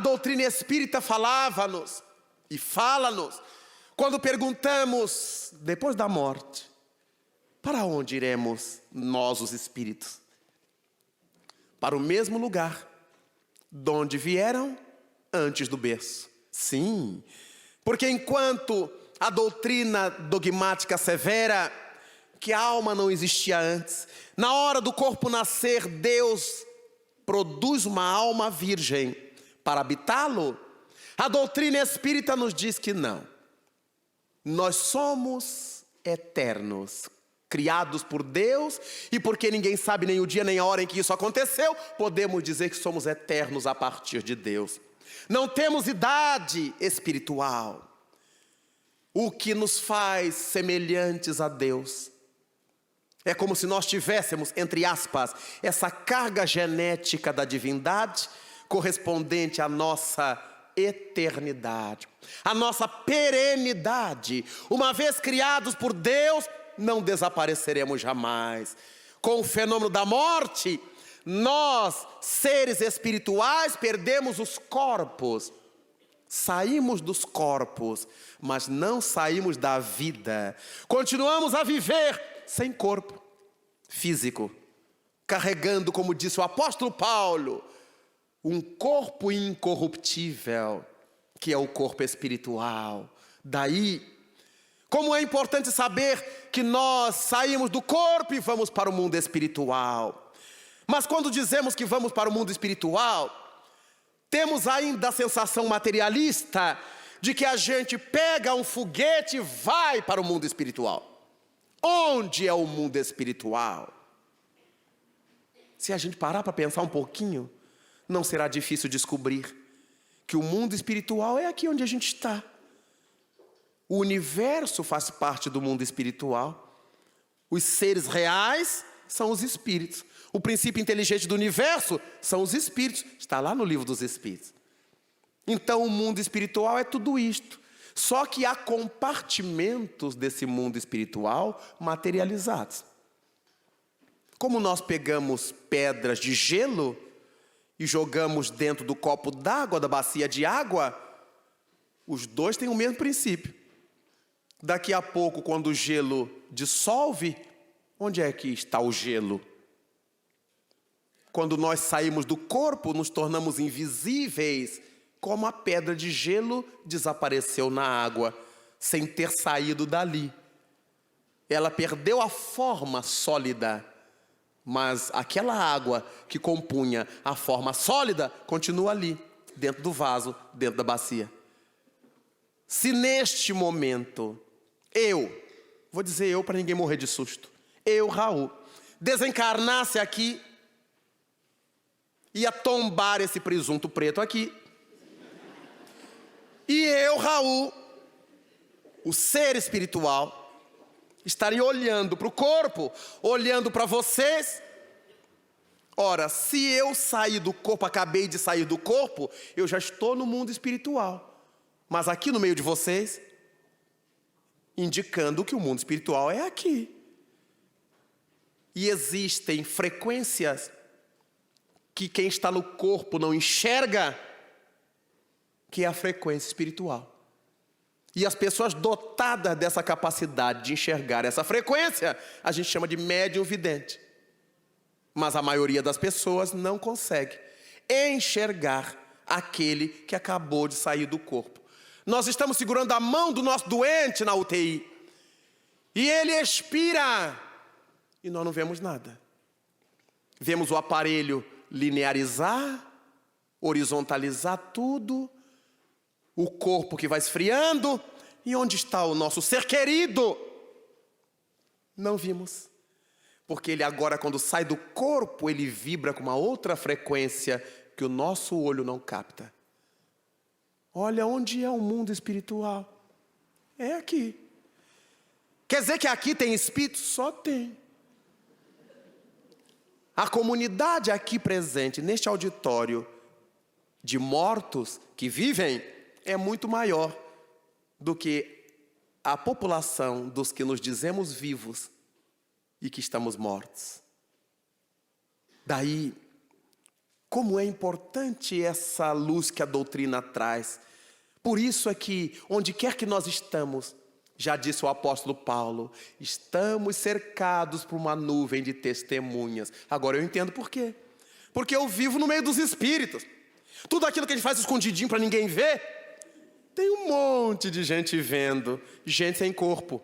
doutrina espírita falava-nos e fala-nos quando perguntamos, depois da morte, para onde iremos nós, os espíritos? Para o mesmo lugar de onde vieram antes do berço. Sim, porque enquanto a doutrina dogmática assevera que a alma não existia antes, na hora do corpo nascer, Deus produz uma alma virgem para habitá-lo. A doutrina espírita nos diz que não. Nós somos eternos, criados por Deus, e porque ninguém sabe nem o dia nem a hora em que isso aconteceu, podemos dizer que somos eternos a partir de Deus. Não temos idade espiritual, o que nos faz semelhantes a Deus. É como se nós tivéssemos, entre aspas, essa carga genética da divindade correspondente à nossa eternidade, à nossa perenidade. Uma vez criados por Deus, não desapareceremos jamais. Com o fenômeno da morte, nós, seres espirituais, perdemos os corpos. Saímos dos corpos, mas não saímos da vida. Continuamos a viver sem corpo físico, carregando, como disse o apóstolo Paulo, um corpo incorruptível, que é o corpo espiritual. Daí, como é importante saber que nós saímos do corpo e vamos para o mundo espiritual. Mas quando dizemos que vamos para o mundo espiritual, temos ainda a sensação materialista de que a gente pega um foguete e vai para o mundo espiritual. Onde é o mundo espiritual? Se a gente parar para pensar um pouquinho, não será difícil descobrir que o mundo espiritual é aqui onde a gente está. O universo faz parte do mundo espiritual. Os seres reais são os espíritos. O princípio inteligente do universo são os espíritos. Está lá no livro dos Espíritos. Então o mundo espiritual é tudo isto. Só que há compartimentos desse mundo espiritual materializados. Como nós pegamos pedras de gelo e jogamos dentro do copo d'água, da bacia de água, os dois têm o mesmo princípio. Daqui a pouco, quando o gelo dissolve, onde é que está o gelo? Quando nós saímos do corpo, nos tornamos invisíveis, como a pedra de gelo desapareceu na água, sem ter saído dali. Ela perdeu a forma sólida, mas aquela água que compunha a forma sólida continua ali, dentro do vaso, dentro da bacia. Se neste momento, vou dizer eu para ninguém morrer de susto, eu, Raul, desencarnasse aqui, ia tombar esse presunto preto aqui, e eu, Raul, o ser espiritual, estaria olhando para o corpo, olhando para vocês. Ora, se eu sair do corpo, acabei de sair do corpo, eu já estou no mundo espiritual. Mas aqui no meio de vocês, indicando que o mundo espiritual é aqui. E existem frequências que quem está no corpo não enxerga, que é a frequência espiritual. E as pessoas dotadas dessa capacidade de enxergar essa frequência, a gente chama de médium vidente. Mas a maioria das pessoas não consegue enxergar aquele que acabou de sair do corpo. Nós estamos segurando a mão do nosso doente na UTI. E ele expira. E nós não vemos nada. Vemos o aparelho linearizar, horizontalizar tudo. O corpo que vai esfriando. E onde está o nosso ser querido? Não vimos. Porque ele agora, quando sai do corpo, ele vibra com uma outra frequência que o nosso olho não capta. Olha onde é o mundo espiritual. É aqui. Quer dizer que aqui tem espírito? Só tem. A comunidade aqui presente, neste auditório de mortos que vivem, é muito maior do que a população dos que nos dizemos vivos e que estamos mortos. Daí, Como é importante essa luz que a doutrina traz. Por isso é que, onde quer que nós estamos, já disse o apóstolo Paulo, estamos cercados por uma nuvem de testemunhas. Agora eu entendo por quê. Porque eu vivo no meio dos espíritos. Tudo aquilo que a gente faz escondidinho para ninguém ver, tem um monte de gente vendo, gente sem corpo.